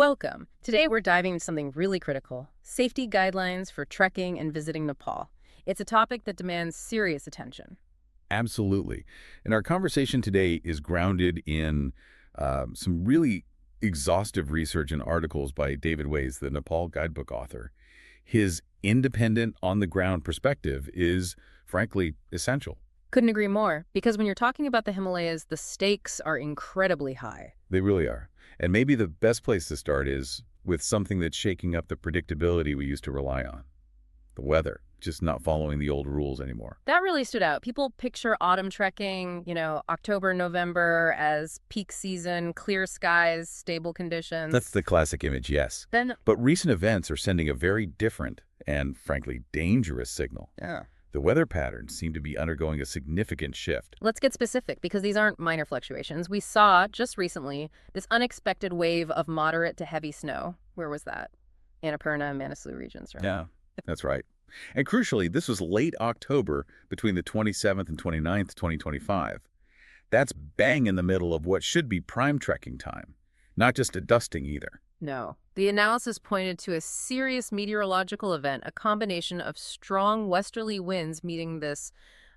Welcome. Today we're diving into something really critical, safety guidelines for trekking and visiting Nepal. It's a topic that demands serious attention. Absolutely. And our conversation today is grounded in some really exhaustive research and articles by David Ways, the Nepal guidebook author. His independent, on-the-ground perspective is, frankly, essential. Couldn't agree more, because when you're talking about the Himalayas, the stakes are incredibly high. They really are. And maybe the best place to start is with something that's shaking up the predictability we used to rely on. The weather, just not following the old rules anymore. That really stood out. People picture autumn trekking, October, November as peak season, clear skies, stable conditions. That's the classic image, yes. But recent events are sending a very different and, frankly, dangerous signal. Yeah. The weather patterns seem to be undergoing a significant shift. Let's get specific, because these aren't minor fluctuations. We saw, just recently, this unexpected wave of moderate to heavy snow. Where was that? Annapurna and Manaslu regions, right? Yeah, that's right. And crucially, this was late October between the 27th and 29th, 2025. That's bang in the middle of what should be prime trekking time, not just a dusting either. No. The analysis pointed to a serious meteorological event, a combination of strong westerly winds meeting this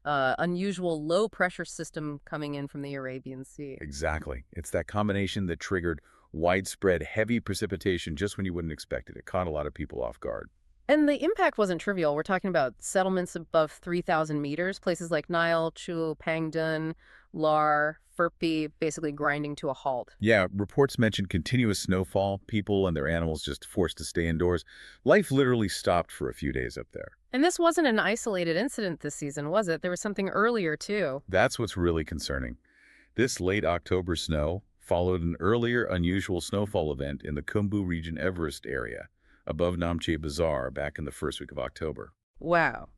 unusual low-pressure system coming in from the Arabian Sea. Exactly. It's that combination that triggered widespread heavy precipitation just when you wouldn't expect it. It caught a lot of people off guard. And the impact wasn't trivial. We're talking about settlements above 3,000 meters, places like Nile, Chul, Pangdun, Lar, Phirpi, basically grinding to a halt. Yeah, reports mentioned continuous snowfall, people and their animals just forced to stay indoors. Life literally stopped for a few days up there. And this wasn't an isolated incident this season, was it? There was something earlier, too. That's what's really concerning. This late October snow followed an earlier unusual snowfall event in the Khumbu region Everest area, above Namche Bazaar back in the first week of October. Wow.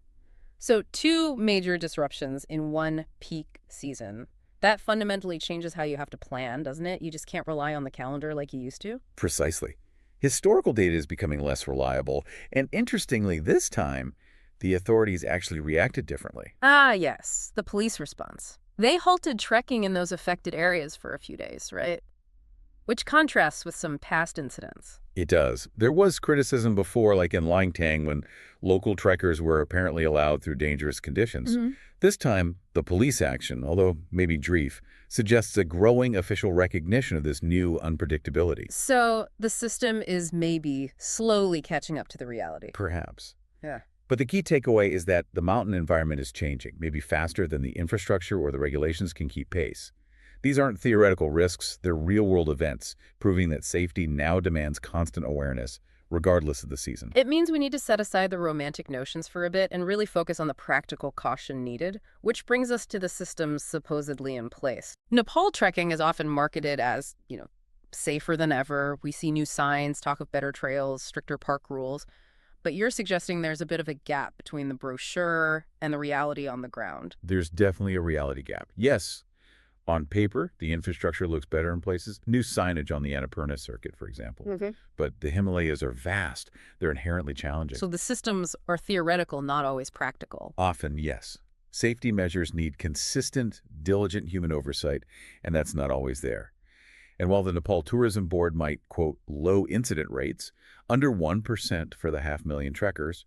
So 2 major disruptions in one peak season. That fundamentally changes how you have to plan, doesn't it? You just can't rely on the calendar like you used to. Precisely. Historical data is becoming less reliable, and interestingly, this time, the authorities actually reacted differently. Ah, yes, the police response. They halted trekking in those affected areas for a few days, right? Which contrasts with some past incidents. It does. There was criticism before, like in Langtang, when local trekkers were apparently allowed through dangerous conditions. This time, the police action, although maybe brief, suggests a growing official recognition of this new unpredictability. So the system is maybe slowly catching up to the reality. Perhaps. Yeah. But the key takeaway is that the mountain environment is changing, maybe faster than the infrastructure or the regulations can keep pace. These aren't theoretical risks, they're real-world events, proving that safety now demands constant awareness, regardless of the season. It means we need to set aside the romantic notions for a bit and really focus on the practical caution needed, which brings us to the systems supposedly in place. Nepal trekking is often marketed as, safer than ever. We see new signs, talk of better trails, stricter park rules. But you're suggesting there's a bit of a gap between the brochure and the reality on the ground. There's definitely a reality gap. Yes, on paper, the infrastructure looks better in places. New signage on the Annapurna Circuit, for example. But the Himalayas are vast. They're inherently challenging. So the systems are theoretical, not always practical. Often, yes. Safety measures need consistent, diligent human oversight, and that's not always there. And while the Nepal Tourism Board might quote low incident rates, under 1% for the 500,000 trekkers,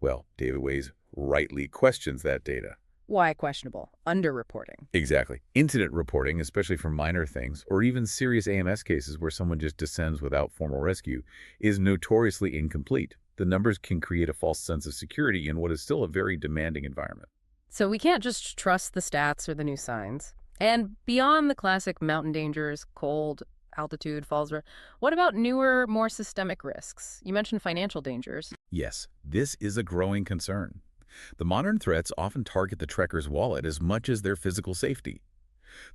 well, David Ways rightly questions that data. Why questionable? Underreporting. Exactly. Incident reporting, especially for minor things, or even serious AMS cases where someone just descends without formal rescue, is notoriously incomplete. The numbers can create a false sense of security in what is still a very demanding environment. So we can't just trust the stats or the new signs. And beyond the classic mountain dangers, cold, altitude, falls, what about newer, more systemic risks? You mentioned financial dangers. Yes, this is a growing concern. The modern threats often target the trekker's wallet as much as their physical safety.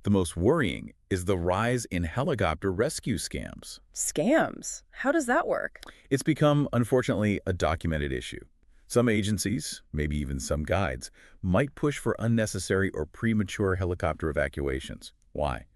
The most worrying is the rise in helicopter rescue scams. Scams? How does that work? It's become, unfortunately, a documented issue. Some agencies, maybe even some guides, might push for unnecessary or premature helicopter evacuations. Why?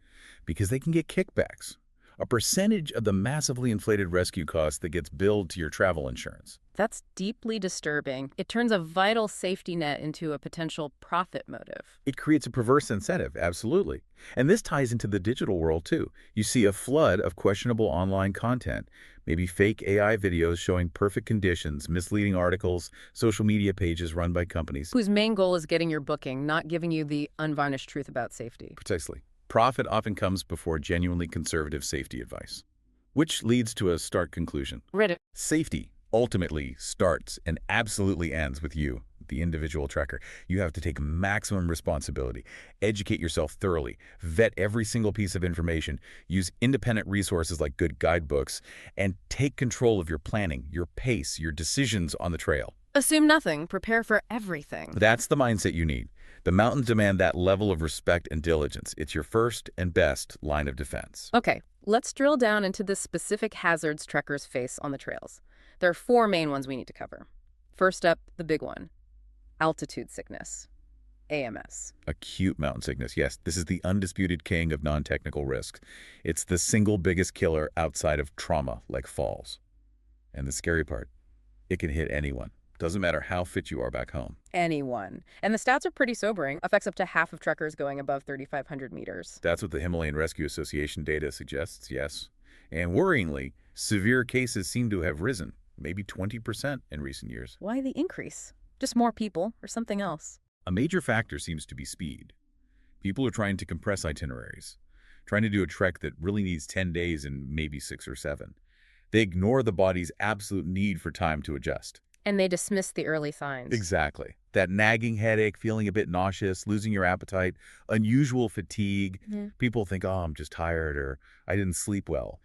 Because they can get kickbacks, a percentage of the massively inflated rescue cost that gets billed to your travel insurance. That's deeply disturbing. It turns a vital safety net into a potential profit motive. It creates a perverse incentive, absolutely. And this ties into the digital world, too. You see a flood of questionable online content, maybe fake AI videos showing perfect conditions, misleading articles, social media pages run by companies. Whose main goal is getting your booking, not giving you the unvarnished truth about safety. Precisely. Profit often comes before genuinely conservative safety advice. Which leads to a stark conclusion. Reddit. Safety ultimately starts and absolutely ends with you, the individual trekker. You have to take maximum responsibility, educate yourself thoroughly, vet every single piece of information, use independent resources like good guidebooks, and take control of your planning, your pace, your decisions on the trail. Assume nothing. Prepare for everything. That's the mindset you need. The mountains demand that level of respect and diligence. It's your first and best line of defense. Okay, let's drill down into the specific hazards trekkers face on the trails. There are 4 main ones we need to cover. First up, the big one, altitude sickness, AMS. Acute mountain sickness. Yes, this is the undisputed king of non-technical risks. It's the single biggest killer outside of trauma, like falls. And the scary part, it can hit anyone. Doesn't matter how fit you are back home. Anyone. And the stats are pretty sobering. Affects up to half of trekkers going above 3,500 meters. That's what the Himalayan Rescue Association data suggests, yes. And worryingly, severe cases seem to have risen, maybe 20% in recent years. Why the increase? Just more people or something else? A major factor seems to be speed. People are trying to compress itineraries, trying to do a trek that really needs 10 days and maybe 6 or 7. They ignore the body's absolute need for time to adjust. And they dismiss the early signs. Exactly. That nagging headache, feeling a bit nauseous, losing your appetite, unusual fatigue. People think, oh, I'm just tired or I didn't sleep well.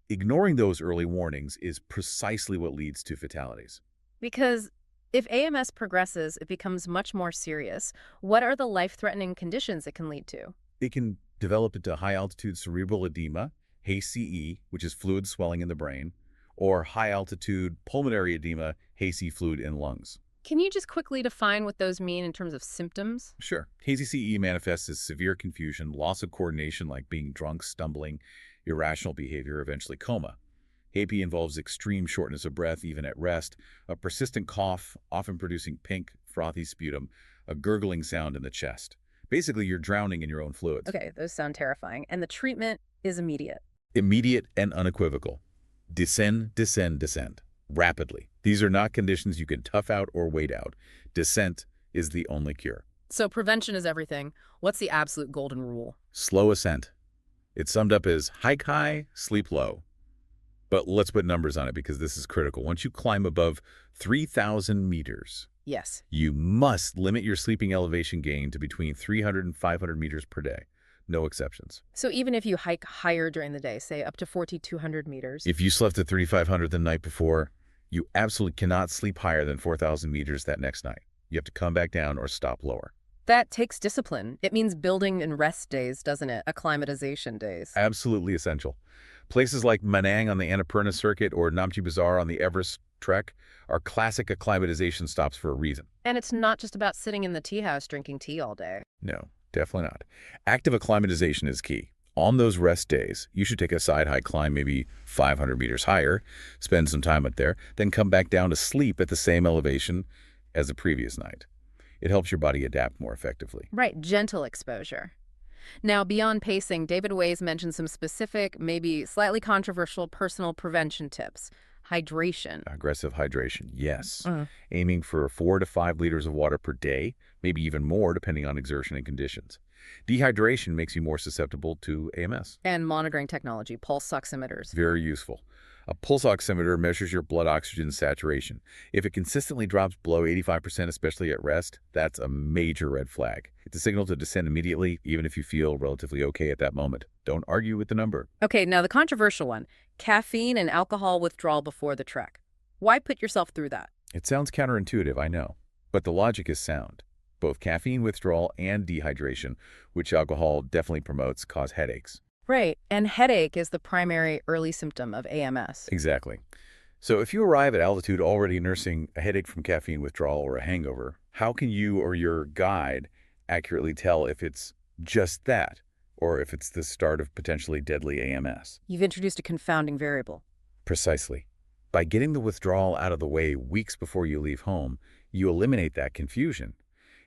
Ignoring those early warnings is precisely what leads to fatalities. Because if AMS progresses, it becomes much more serious. What are the life-threatening conditions it can lead to? It can develop into high-altitude cerebral edema, HCE, which is fluid swelling in the brain, or high-altitude pulmonary edema, hazy fluid in lungs. Can you just quickly define what those mean in terms of symptoms? Sure. HCE manifests as severe confusion, loss of coordination like being drunk, stumbling, irrational behavior, eventually coma. HAPE involves extreme shortness of breath even at rest, a persistent cough, often producing pink, frothy sputum, a gurgling sound in the chest. Basically, you're drowning in your own fluids. Okay, those sound terrifying. And the treatment is immediate. Immediate and unequivocal. Descend, descend, descend. Rapidly. These are not conditions you can tough out or wait out. Descent is the only cure. So prevention is everything. What's the absolute golden rule? Slow ascent. It's summed up as hike high, sleep low. But let's put numbers on it because this is critical. Once you climb above 3,000 meters, Yes. you must limit your sleeping elevation gain to between 300 and 500 meters per day. No exceptions. So even if you hike higher during the day, say up to 4,200 meters. If you slept at 3,500 the night before, you absolutely cannot sleep higher than 4,000 meters that next night. You have to come back down or stop lower. That takes discipline. It means building and rest days, doesn't it? Acclimatization days. Absolutely essential. Places like Manang on the Annapurna Circuit or Namche Bazaar on the Everest trek are classic acclimatization stops for a reason. And it's not just about sitting in the tea house drinking tea all day. No, definitely not. Active acclimatization is key. On those rest days, you should take a side hike climb maybe 500 meters higher, spend some time up there, then come back down to sleep at the same elevation as the previous night. It helps your body adapt more effectively. Right, gentle exposure. Now, beyond pacing, David Weiss mentioned some specific, maybe slightly controversial personal prevention tips. Hydration. Aggressive hydration, yes. Aiming for 4 to 5 liters of water per day, maybe even more depending on exertion and conditions. Dehydration makes you more susceptible to AMS. And monitoring technology, pulse oximeters. Very useful. A pulse oximeter measures your blood oxygen saturation. If it consistently drops below 85%, especially at rest, that's a major red flag. It's a signal to descend immediately, even if you feel relatively okay at that moment. Don't argue with the number. Okay, now the controversial one, caffeine and alcohol withdrawal before the trek. Why put yourself through that? It sounds counterintuitive, I know, but the logic is sound. Both caffeine withdrawal and dehydration, which alcohol definitely promotes, cause headaches. Right, and headache is the primary early symptom of AMS. Exactly. So if you arrive at altitude already nursing a headache from caffeine withdrawal or a hangover, how can you or your guide accurately tell if it's just that or if it's the start of potentially deadly AMS. You've introduced a confounding variable. Precisely. By getting the withdrawal out of the way weeks before you leave home, you eliminate that confusion.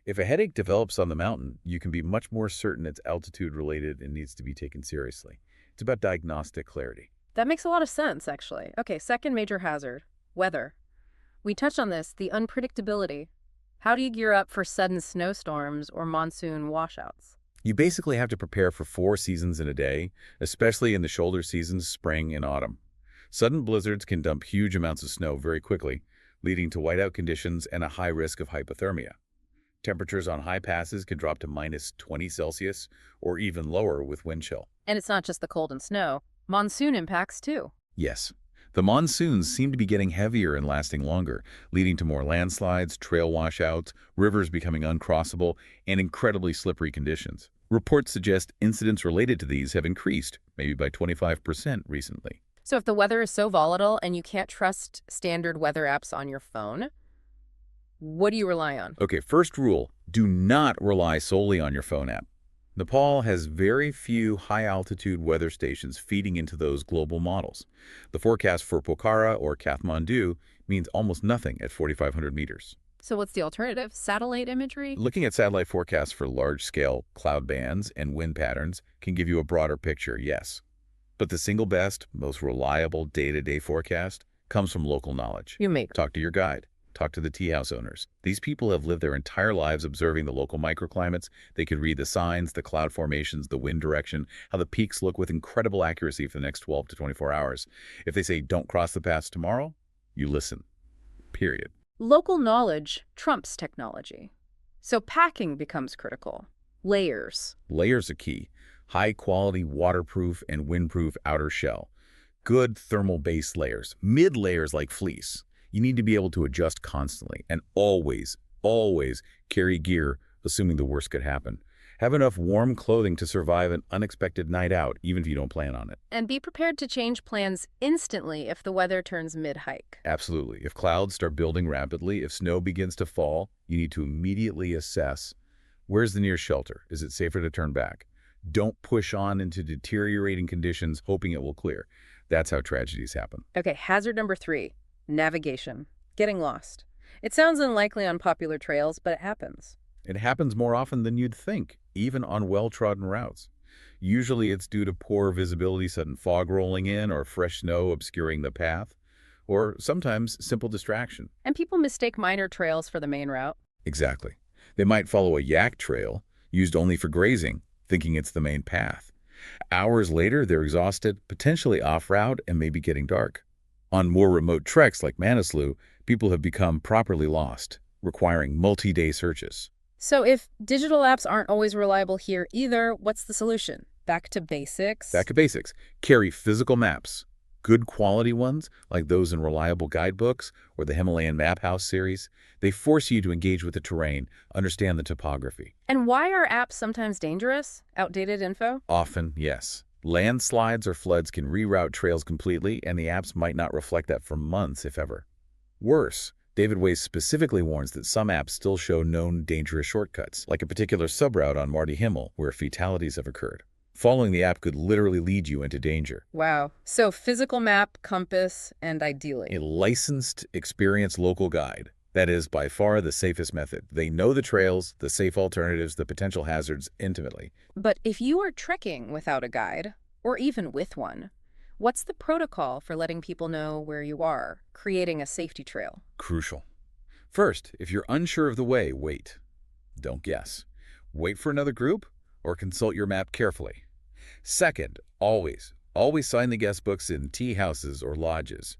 If a headache develops on the mountain, you can be much more certain it's altitude-related and needs to be taken seriously. It's about diagnostic clarity. That makes a lot of sense, actually. Okay, second major hazard, weather. We touched on this, the unpredictability. How do you gear up for sudden snowstorms or monsoon washouts? You basically have to prepare for 4 seasons in a day, especially in the shoulder seasons, spring and autumn. Sudden blizzards can dump huge amounts of snow very quickly, leading to whiteout conditions and a high risk of hypothermia. Temperatures on high passes can drop to -20°C or even lower with wind chill. And it's not just the cold and snow. Monsoon impacts, too. Yes, the monsoons seem to be getting heavier and lasting longer, leading to more landslides, trail washouts, rivers becoming uncrossable, and incredibly slippery conditions. Reports suggest incidents related to these have increased, maybe by 25% recently. So if the weather is so volatile and you can't trust standard weather apps on your phone, what do you rely on? Okay, first rule, do not rely solely on your phone app. Nepal has very few high-altitude weather stations feeding into those global models. The forecast for Pokhara or Kathmandu means almost nothing at 4,500 meters. So what's the alternative? Satellite imagery? Looking at satellite forecasts for large-scale cloud bands and wind patterns can give you a broader picture, yes. But the single best, most reliable day-to-day forecast comes from local knowledge. You make. Talk to your guide. Talk to the tea house owners. These people have lived their entire lives observing the local microclimates. They could read the signs, the cloud formations, the wind direction, how the peaks look with incredible accuracy for the next 12 to 24 hours. If they say, don't cross the pass tomorrow, you listen. Period. Local knowledge trumps technology. So packing becomes critical. Layers. Layers are key. High-quality, waterproof, and windproof outer shell. Good thermal base layers. Mid-layers like fleece. You need to be able to adjust constantly and always, always carry gear, assuming the worst could happen. Have enough warm clothing to survive an unexpected night out, even if you don't plan on it. And be prepared to change plans instantly if the weather turns mid-hike. Absolutely. If clouds start building rapidly, if snow begins to fall, you need to immediately assess, where's the nearest shelter? Is it safer to turn back? Don't push on into deteriorating conditions, hoping it will clear. That's how tragedies happen. Okay, hazard number 3. Navigation. Getting lost. It sounds unlikely on popular trails, but it happens. It happens more often than you'd think, even on well-trodden routes. Usually it's due to poor visibility, sudden fog rolling in, or fresh snow obscuring the path, or sometimes simple distraction. And people mistake minor trails for the main route. Exactly. They might follow a yak trail, used only for grazing, thinking it's the main path. Hours later, they're exhausted, potentially off-route, and maybe getting dark. On more remote treks like Manaslu, people have become properly lost, requiring multi-day searches. So if digital apps aren't always reliable here either, what's the solution? Back to basics? Back to basics. Carry physical maps. Good quality ones, like those in reliable guidebooks or the Himalayan Map House series. They force you to engage with the terrain, understand the topography. And why are apps sometimes dangerous? Outdated info? Often, yes. Landslides or floods can reroute trails completely, and the apps might not reflect that for months, if ever. Worse, David Weiss specifically warns that some apps still show known dangerous shortcuts, like a particular subroute on Mardi Himal, where fatalities have occurred. Following the app could literally lead you into danger. Wow. So physical map, compass, and ideally A licensed, experienced local guide. That is by far the safest method. They know the trails, the safe alternatives, the potential hazards intimately. But if you are trekking without a guide, or even with one, what's the protocol for letting people know where you are, creating a safety trail? Crucial. First, if you're unsure of the way, wait. Don't guess. Wait for another group or consult your map carefully. Second, always sign the guest books in tea houses or lodges.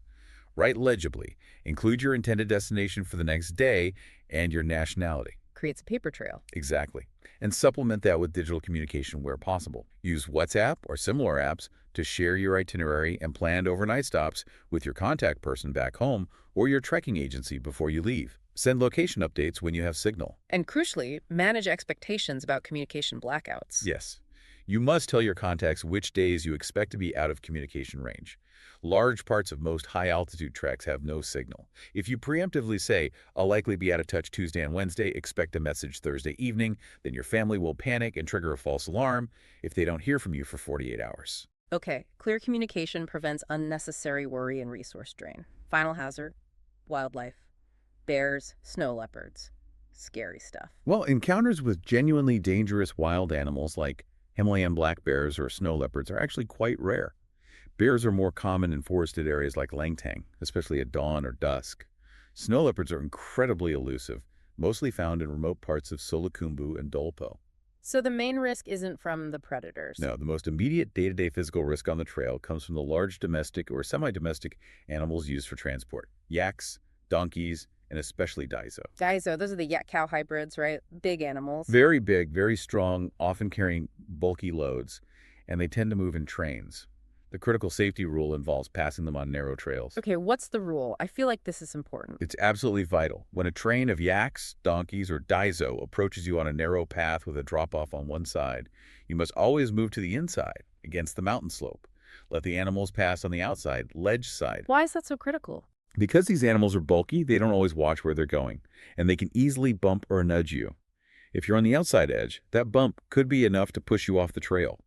Write legibly. Include your intended destination for the next day and your nationality. Creates a paper trail. Exactly. And supplement that with digital communication where possible. Use WhatsApp or similar apps to share your itinerary and planned overnight stops with your contact person back home or your trekking agency before you leave. Send location updates when you have signal. And crucially, manage expectations about communication blackouts. Yes. You must tell your contacts which days you expect to be out of communication range. Large parts of most high-altitude treks have no signal. If you preemptively say, "I'll likely be out of touch Tuesday and Wednesday, expect a message Thursday evening," then your family will panic and trigger a false alarm if they don't hear from you for 48 hours. Okay, clear communication prevents unnecessary worry and resource drain. Final hazard, wildlife, bears, snow leopards. Scary stuff. Well, encounters with genuinely dangerous wild animals like Himalayan black bears or snow leopards are actually quite rare. Bears are more common in forested areas like Langtang, especially at dawn or dusk. Snow leopards are incredibly elusive, mostly found in remote parts of Solukhumbu and Dolpo. So the main risk isn't from the predators. No, the most immediate day-to-day physical risk on the trail comes from the large domestic or semi-domestic animals used for transport. Yaks, donkeys, and especially daiso. Daiso, those are the yak-cow hybrids, right? Big animals. Very big, very strong, often carrying bulky loads, and they tend to move in trains. The critical safety rule involves passing them on narrow trails. Okay, what's the rule? I feel like this is important. It's absolutely vital. When a train of yaks, donkeys, or daiso approaches you on a narrow path with a drop-off on one side, you must always move to the inside, against the mountain slope. Let the animals pass on the outside, ledge side. Why is that so critical? Because these animals are bulky, they don't always watch where they're going, and they can easily bump or nudge you. If you're on the outside edge, that bump could be enough to push you off the trail.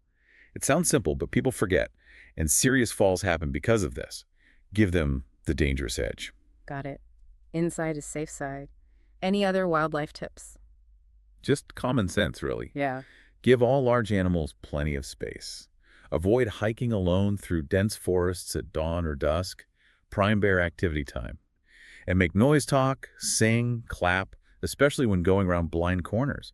It sounds simple, but people forget, and serious falls happen because of this. Give them the dangerous edge. Got it. Inside is safe side. Any other wildlife tips? Just common sense, really. Yeah. Give all large animals plenty of space. Avoid hiking alone through dense forests at dawn or dusk, prime bear activity time. And make noise talk, sing, clap, especially when going around blind corners.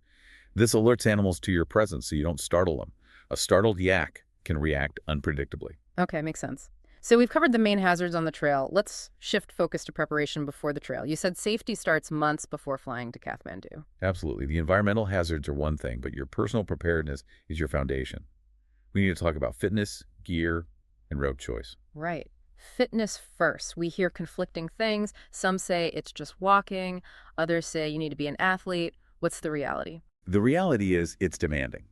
This alerts animals to your presence so you don't startle them. A startled yak can react unpredictably. Okay, makes sense. So we've covered the main hazards on the trail. Let's shift focus to preparation before the trail. You said safety starts months before flying to Kathmandu. Absolutely. The environmental hazards are one thing, but your personal preparedness is your foundation. We need to talk about fitness, gear, and route choice. Right. Fitness first. We hear conflicting things. Some say it's just walking. Others say you need to be an athlete. What's the reality? The reality is it's demanding.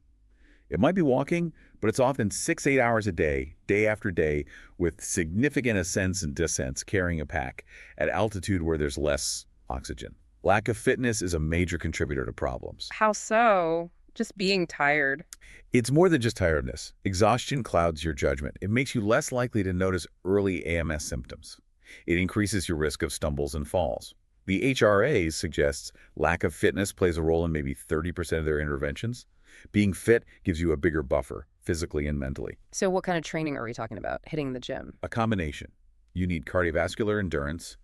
It might be walking, but it's often 6-8 hours a day after day, with significant ascents and descents carrying a pack at altitude where there's less oxygen. Lack of fitness is a major contributor to problems. How so? Just being tired. It's more than just tiredness. Exhaustion clouds your judgment. It makes you less likely to notice early AMS symptoms. It increases your risk of stumbles and falls. The HRA suggests lack of fitness plays a role in maybe 30% of their interventions. Being fit gives you a bigger buffer, physically and mentally. So what kind of training are we talking about? Hitting the gym? A combination. You need cardiovascular endurance,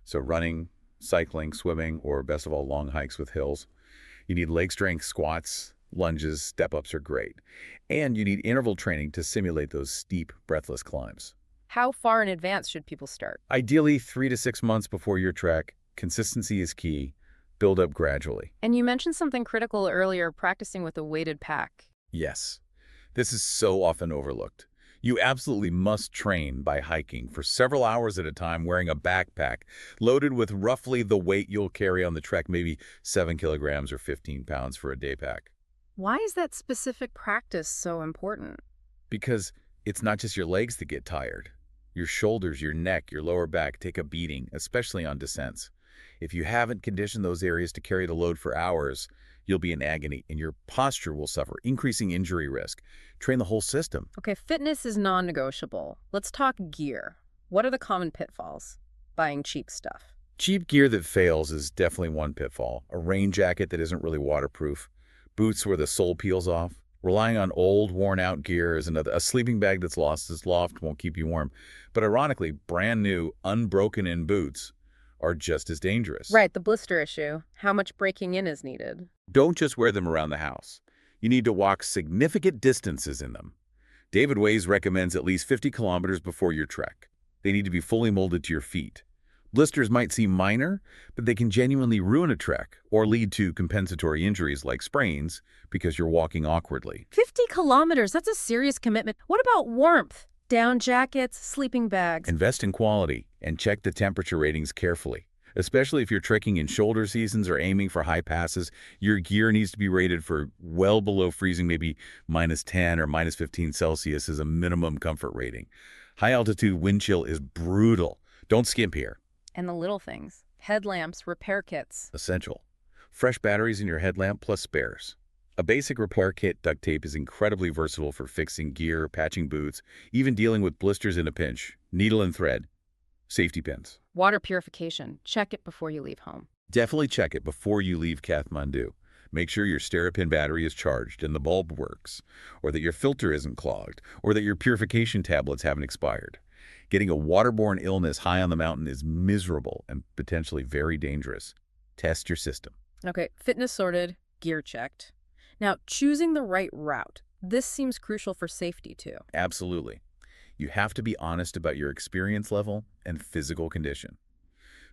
so running, cycling, swimming, or best of all, long hikes with hills. You need leg strength, squats, lunges, step-ups are great. And you need interval training to simulate those steep, breathless climbs. How far in advance should people start? Ideally, 3 to 6 months before your trek. Consistency is key. Build up gradually. And you mentioned something critical earlier, practicing with a weighted pack. Yes. This is so often overlooked. You absolutely must train by hiking for several hours at a time wearing a backpack loaded with roughly the weight you'll carry on the trek, maybe 7 kilograms or 15 pounds for a day pack. Why is that specific practice so important? Because it's not just your legs that get tired. Your shoulders, your neck, your lower back take a beating, especially on descents. If you haven't conditioned those areas to carry the load for hours, you'll be in agony and your posture will suffer, increasing injury risk. Train the whole system. Okay, fitness is non-negotiable. Let's talk gear. What are the common pitfalls? Buying cheap stuff. Cheap gear that fails is definitely one pitfall. A rain jacket that isn't really waterproof. Boots where the sole peels off. Relying on old, worn-out gear is another. A sleeping bag that's lost its loft won't keep you warm. But ironically, brand new, unbroken-in boots are just as dangerous. Right, the blister issue. How much breaking in is needed? Don't just wear them around the house. You need to walk significant distances in them. David Weiss recommends at least 50 kilometers before your trek. They need to be fully molded to your feet. Blisters might seem minor, but they can genuinely ruin a trek or lead to compensatory injuries like sprains because you're walking awkwardly. 50 kilometers, that's a serious commitment. What about warmth? Down jackets, sleeping bags. Invest in quality and check the temperature ratings carefully. Especially if you're trekking in shoulder seasons or aiming for high passes, your gear needs to be rated for well below freezing, maybe -10 or -15 Celsius is a minimum comfort rating. High-altitude wind chill is brutal. Don't skimp here. And the little things. Headlamps, repair kits. Essential. Fresh batteries in your headlamp plus spares. A basic repair kit duct tape is incredibly versatile for fixing gear, patching boots, even dealing with blisters in a pinch. Needle and thread. Safety pins. Water purification. Check it before you leave home. Definitely check it before you leave Kathmandu. Make sure your Sterapin battery is charged and the bulb works, or that your filter isn't clogged, or that your purification tablets haven't expired. Getting a waterborne illness high on the mountain is miserable and potentially very dangerous. Test your system. Okay, fitness sorted, gear checked. Now, choosing the right route. This seems crucial for safety, too. Absolutely. You have to be honest about your experience level and physical condition.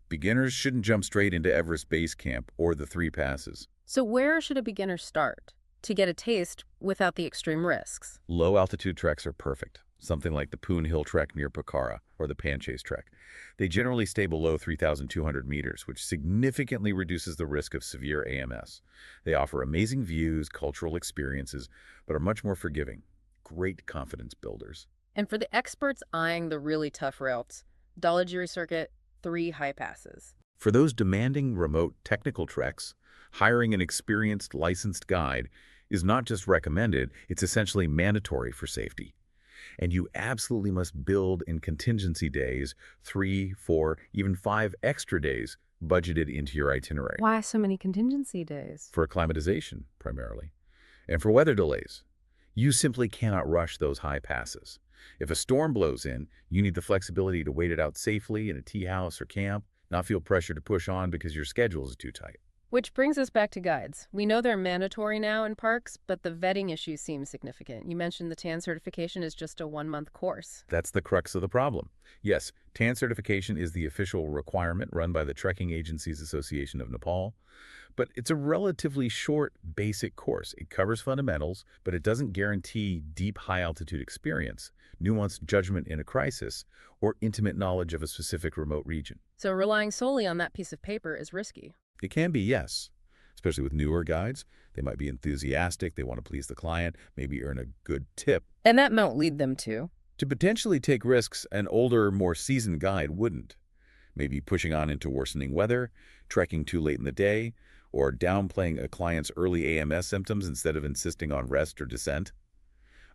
Beginners shouldn't jump straight into Everest Base Camp or the 3 passes. So where should a beginner start to get a taste without the extreme risks? Low-altitude treks are perfect, something like the Poon Hill Trek near Pokhara or the Panchase Trek. They generally stay below 3,200 meters, which significantly reduces the risk of severe AMS. They offer amazing views, cultural experiences, but are much more forgiving. Great confidence builders. And for the experts eyeing the really tough routes, Dhaulagiri Circuit, 3 high passes. For those demanding remote technical treks, hiring an experienced licensed guide is not just recommended, it's essentially mandatory for safety. And you absolutely must build in contingency days, 3, 4, even 5 extra days budgeted into your itinerary. Why so many contingency days? For acclimatization, primarily. And for weather delays. You simply cannot rush those high passes. If a storm blows in, you need the flexibility to wait it out safely in a tea house or camp, not feel pressure to push on because your schedule is too tight. Which brings us back to guides. We know they're mandatory now in parks, but the vetting issue seems significant. You mentioned the TAN certification is just a 1-month course. That's the crux of the problem. Yes, TAN certification is the official requirement run by the Trekking Agencies Association of Nepal, but it's a relatively short, basic course. It covers fundamentals, but it doesn't guarantee deep, high-altitude experience, nuanced judgment in a crisis, or intimate knowledge of a specific remote region. So relying solely on that piece of paper is risky. It can be, yes, especially with newer guides. They might be enthusiastic, they want to please the client, maybe earn a good tip. And that won't lead them to potentially take risks an older, more seasoned guide wouldn't. Maybe pushing on into worsening weather, trekking too late in the day, or downplaying a client's early AMS symptoms instead of insisting on rest or descent.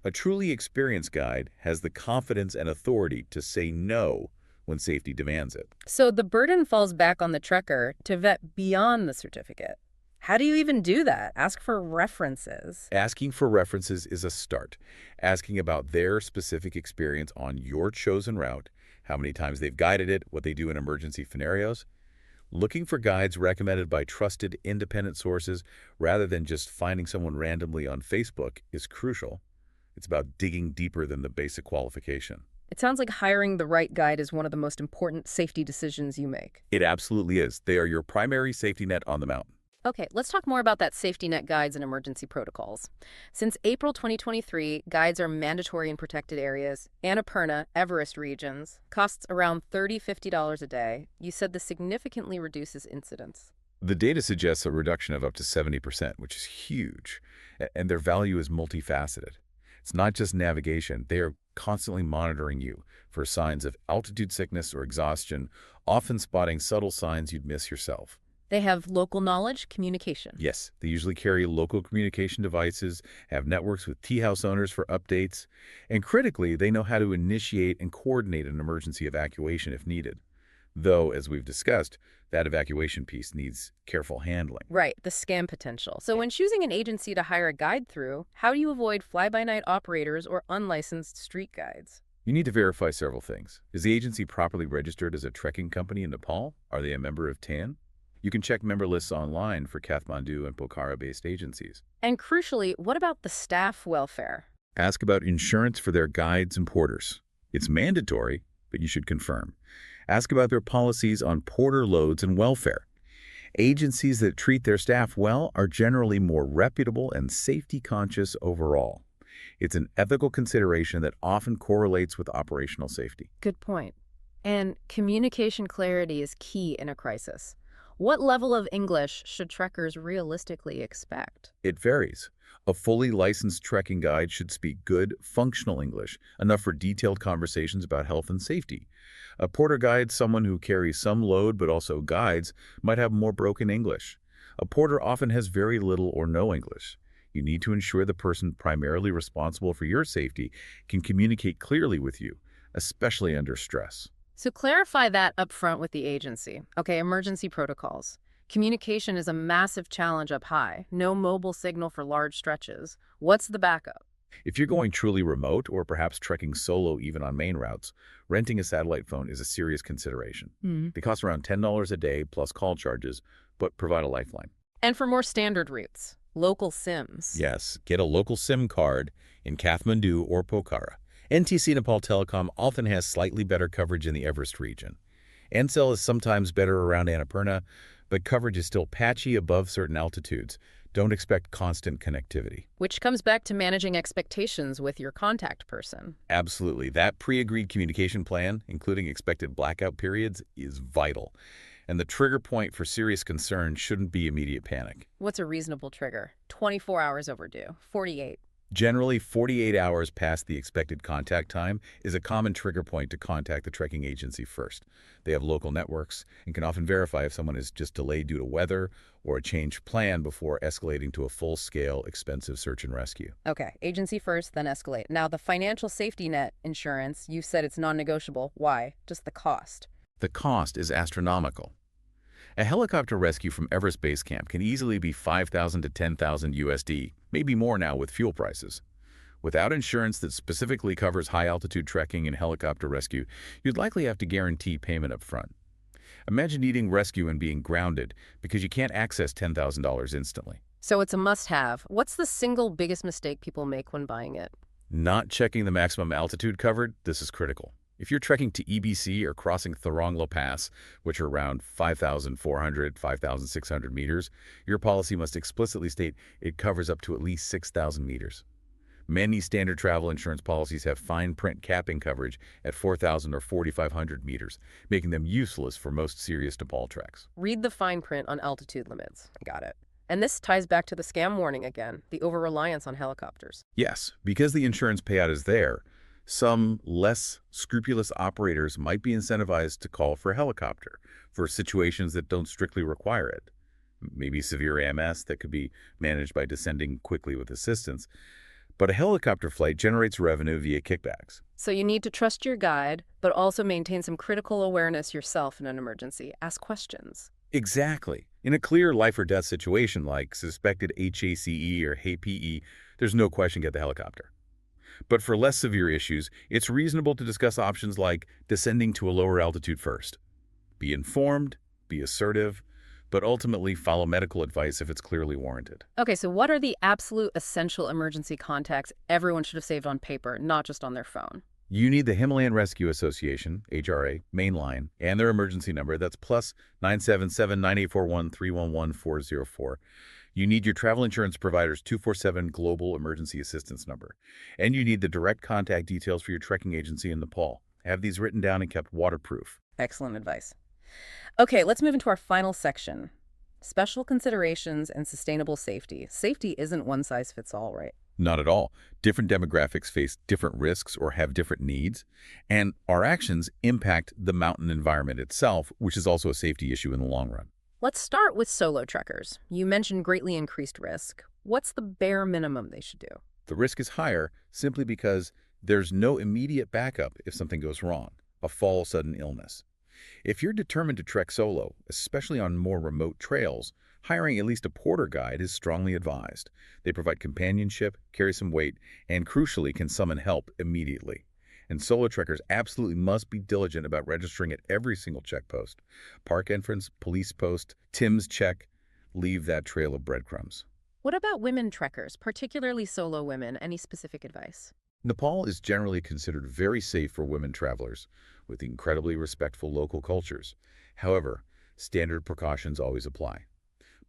A truly experienced guide has the confidence and authority to say no when safety demands it. So the burden falls back on the trekker to vet beyond the certificate. How do you even do that? Ask for references. Asking for references is a start. Asking about their specific experience on your chosen route, how many times they've guided it, what they do in emergency scenarios. Looking for guides recommended by trusted, independent sources rather than just finding someone randomly on Facebook is crucial. It's about digging deeper than the basic qualification. It sounds like hiring the right guide is one of the most important safety decisions you make. It absolutely is. They are your primary safety net on the mountain. Okay, let's talk more about that safety net guides and emergency protocols. Since April 2023, guides are mandatory in protected areas, Annapurna, Everest regions, costs around $30–50 a day. You said this significantly reduces incidents. The data suggests a reduction of up to 70%, which is huge, and their value is multifaceted. It's not just navigation. They are constantly monitoring you for signs of altitude sickness or exhaustion, often spotting subtle signs you'd miss yourself. They have local knowledge, communication. Yes, they usually carry local communication devices, have networks with tea house owners for updates, and critically, they know how to initiate and coordinate an emergency evacuation if needed. Though, as we've discussed, that evacuation piece needs careful handling. Right, the scam potential. So when choosing an agency to hire a guide through, how do you avoid fly-by-night operators or unlicensed street guides? You need to verify several things. Is the agency properly registered as a trekking company in Nepal? Are they a member of TAN? You can check member lists online for Kathmandu and Pokhara-based agencies. And crucially, what about the staff welfare? Ask about insurance for their guides and porters. It's mandatory, but you should confirm. Ask about their policies on porter loads and welfare. Agencies that treat their staff well are generally more reputable and safety conscious overall. It's an ethical consideration that often correlates with operational safety. Good point. And communication clarity is key in a crisis. What level of English should trekkers realistically expect? It varies. A fully licensed trekking guide should speak good, functional English, enough for detailed conversations about health and safety. A porter guide, someone who carries some load but also guides, might have more broken English. A porter often has very little or no English. You need to ensure the person primarily responsible for your safety can communicate clearly with you, especially under stress. So clarify that up front with the agency. Okay, emergency protocols. Communication is a massive challenge up high. No mobile signal for large stretches. What's the backup? If you're going truly remote or perhaps trekking solo even on main routes, renting a satellite phone is a serious consideration. They cost around $10 a day plus call charges, but provide a lifeline. And for more standard routes, local SIMs. Yes, get a local SIM card in Kathmandu or Pokhara. NTC Nepal Telecom often has slightly better coverage in the Everest region. Ncell is sometimes better around Annapurna, but coverage is still patchy above certain altitudes. Don't expect constant connectivity. Which comes back to managing expectations with your contact person. Absolutely. That pre-agreed communication plan, including expected blackout periods, is vital. And the trigger point for serious concern shouldn't be immediate panic. What's a reasonable trigger? 24 hours overdue. 48. Generally, 48 hours past the expected contact time is a common trigger point to contact the trekking agency first. They have local networks and can often verify if someone is just delayed due to weather or a changed plan before escalating to a full-scale, expensive search and rescue. Okay, agency first, then escalate. Now, the financial safety net insurance, you said it's non-negotiable. Why? Just the cost. The cost is astronomical. A helicopter rescue from Everest Base Camp can easily be $5,000 to $10,000 USD, maybe more now with fuel prices. Without insurance that specifically covers high-altitude trekking and helicopter rescue, you'd likely have to guarantee payment up front. Imagine needing rescue and being grounded because you can't access $10,000 instantly. So it's a must-have. What's the single biggest mistake people make when buying it? Not checking the maximum altitude covered, this is critical. If you're trekking to EBC or crossing Thoronglo Pass, which are around 5,400, 5,600 meters, your policy must explicitly state it covers up to at least 6,000 meters. Many standard travel insurance policies have fine print capping coverage at 4,000 or 4,500 meters, making them useless for most serious Nepal treks. Read the fine print on altitude limits. Got it. And this ties back to the scam warning again, the over-reliance on helicopters. Yes, because the insurance payout is there, some less scrupulous operators might be incentivized to call for a helicopter for situations that don't strictly require it. Maybe severe AMS that could be managed by descending quickly with assistance. But a helicopter flight generates revenue via kickbacks. So you need to trust your guide, but also maintain some critical awareness yourself in an emergency. Ask questions. Exactly. In a clear life or death situation like suspected HACE or HAPE, there's no question get the helicopter. But for less severe issues, it's reasonable to discuss options like descending to a lower altitude first. Be informed, be assertive, but ultimately follow medical advice if it's clearly warranted. Okay, so what are the absolute essential emergency contacts everyone should have saved on paper, not just on their phone? You need the Himalayan Rescue Association, HRA, main line, and their emergency number. That's plus 977-9841-311-404. You need your travel insurance provider's 247 Global Emergency Assistance number. And you need the direct contact details for your trekking agency in Nepal. Have these written down and kept waterproof. Excellent advice. Okay, let's move into our final section. Special considerations and sustainable safety. Safety isn't one size fits all, right? Not at all. Different demographics face different risks or have different needs. And our actions impact the mountain environment itself, which is also a safety issue in the long run. Let's start with solo trekkers. You mentioned greatly increased risk. What's the bare minimum they should do? The risk is higher simply because there's no immediate backup if something goes wrong, a fall, sudden illness. If you're determined to trek solo, especially on more remote trails, hiring at least a porter guide is strongly advised. They provide companionship, carry some weight, and crucially can summon help immediately. And solo trekkers absolutely must be diligent about registering at every single checkpost. Park entrance, police post, TIMS check, leave that trail of breadcrumbs. What about women trekkers, particularly solo women? Any specific advice? Nepal is generally considered very safe for women travelers, with incredibly respectful local cultures. However, standard precautions always apply.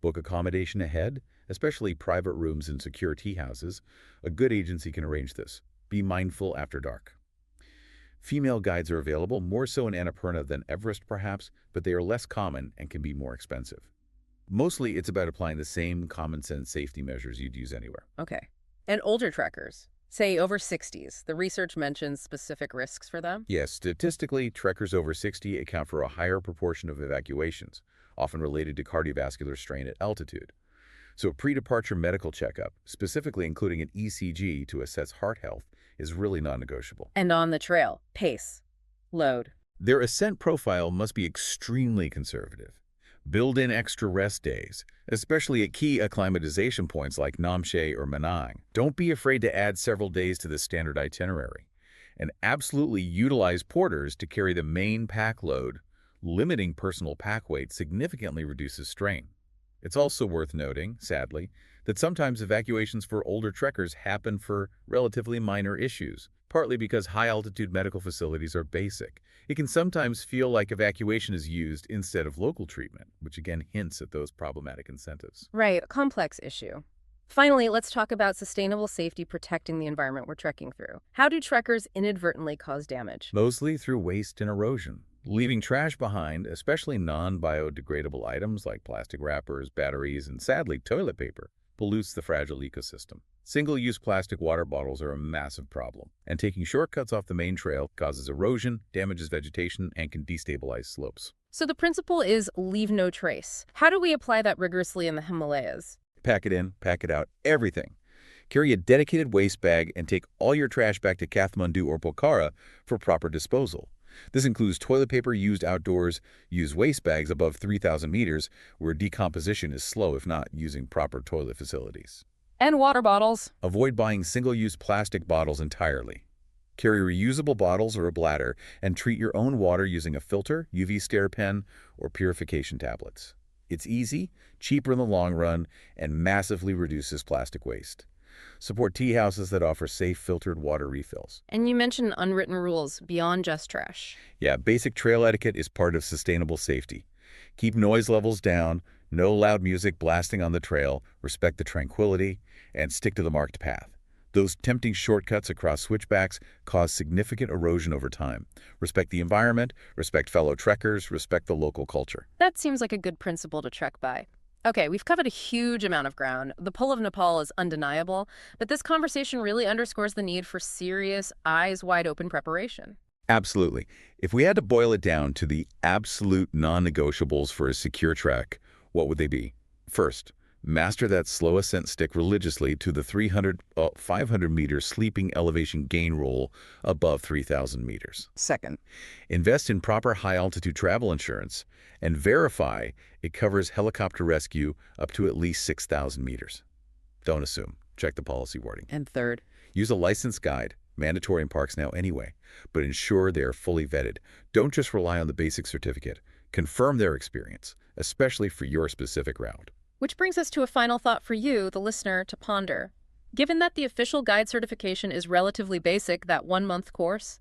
Book accommodation ahead, especially private rooms and secure tea houses. A good agency can arrange this. Be mindful after dark. Female guides are available, more so in Annapurna than Everest perhaps, but they are less common and can be more expensive. Mostly, it's about applying the same common-sense safety measures you'd use anywhere. Okay. And older trekkers, say over 60s, the research mentions specific risks for them? Yes, statistically, trekkers over 60 account for a higher proportion of evacuations, often related to cardiovascular strain at altitude. So a pre-departure medical checkup, specifically including an ECG to assess heart health, is really non-negotiable. And on the trail, pace, load. Their ascent profile must be extremely conservative. Build in extra rest days, especially at key acclimatization points like Namche or Manang. Don't be afraid to add several days to the standard itinerary. And absolutely utilize porters to carry the main pack load. Limiting personal pack weight significantly reduces strain. It's also worth noting, sadly, that sometimes evacuations for older trekkers happen for relatively minor issues, partly because high-altitude medical facilities are basic. It can sometimes feel like evacuation is used instead of local treatment, which again hints at those problematic incentives. Right, a complex issue. Finally, let's talk about sustainable safety protecting the environment we're trekking through. How do trekkers inadvertently cause damage? Mostly through waste and erosion. Leaving trash behind, especially non-biodegradable items like plastic wrappers, batteries, and sadly, toilet paper, pollutes the fragile ecosystem. Single-use plastic water bottles are a massive problem, and taking shortcuts off the main trail causes erosion, damages vegetation, and can destabilize slopes. So the principle is leave no trace. How do we apply that rigorously in the Himalayas? Pack it in, pack it out, everything. Carry a dedicated waste bag and take all your trash back to Kathmandu or Pokhara for proper disposal. This includes toilet paper used outdoors, use waste bags above 3,000 meters where decomposition is slow if not using proper toilet facilities. And water bottles. Avoid buying single-use plastic bottles entirely. Carry reusable bottles or a bladder and treat your own water using a filter, UV stair pen, or purification tablets. It's easy, cheaper in the long run, and massively reduces plastic waste. Support tea houses that offer safe filtered water refills. And you mentioned unwritten rules beyond just trash. Yeah, basic trail etiquette is part of sustainable safety. Keep noise levels down, no loud music blasting on the trail, respect the tranquility, and stick to the marked path. Those tempting shortcuts across switchbacks cause significant erosion over time. Respect the environment, respect fellow trekkers, respect the local culture. That seems like a good principle to trek by. Okay, we've covered a huge amount of ground. The pull of Nepal is undeniable, but this conversation really underscores the need for serious, eyes-wide-open preparation. Absolutely. If we had to boil it down to the absolute non-negotiables for a secure trek, what would they be? First, master that slow ascent stick religiously to the 500-meter sleeping elevation gain roll above 3,000 meters. Second, invest in proper high-altitude travel insurance and verify it covers helicopter rescue up to at least 6,000 meters. Don't assume. Check the policy wording. And third, use a licensed guide, mandatory in parks now anyway, but ensure they are fully vetted. Don't just rely on the basic certificate. Confirm their experience, especially for your specific route. which brings us to a final thought for you, the listener, to ponder. Given that the official guide certification is relatively basic, that 1-month course,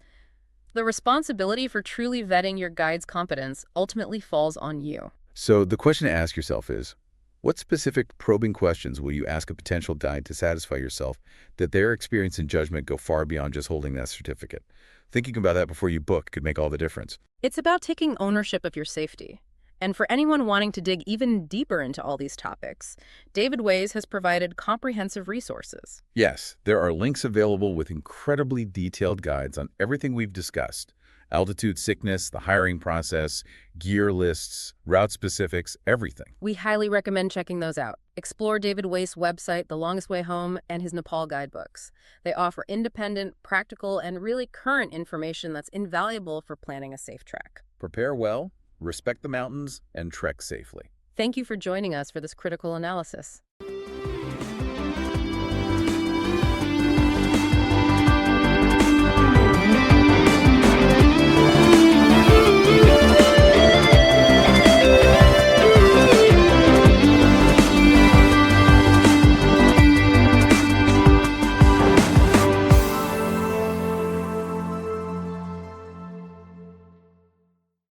the responsibility for truly vetting your guide's competence ultimately falls on you. So the question to ask yourself is, what specific probing questions will you ask a potential guide to satisfy yourself that their experience and judgment go far beyond just holding that certificate? Thinking about that before you book could make all the difference. It's about taking ownership of your safety. And for anyone wanting to dig even deeper into all these topics, David Ways has provided comprehensive resources. Yes, there are links available with incredibly detailed guides on everything we've discussed. Altitude sickness, the hiring process, gear lists, route specifics, everything. We highly recommend checking those out. Explore David Ways' website, The Longest Way Home, and his Nepal guidebooks. They offer independent, practical, and really current information that's invaluable for planning a safe trek. Prepare well, respect the mountains, and trek safely. Thank you for joining us for this critical analysis.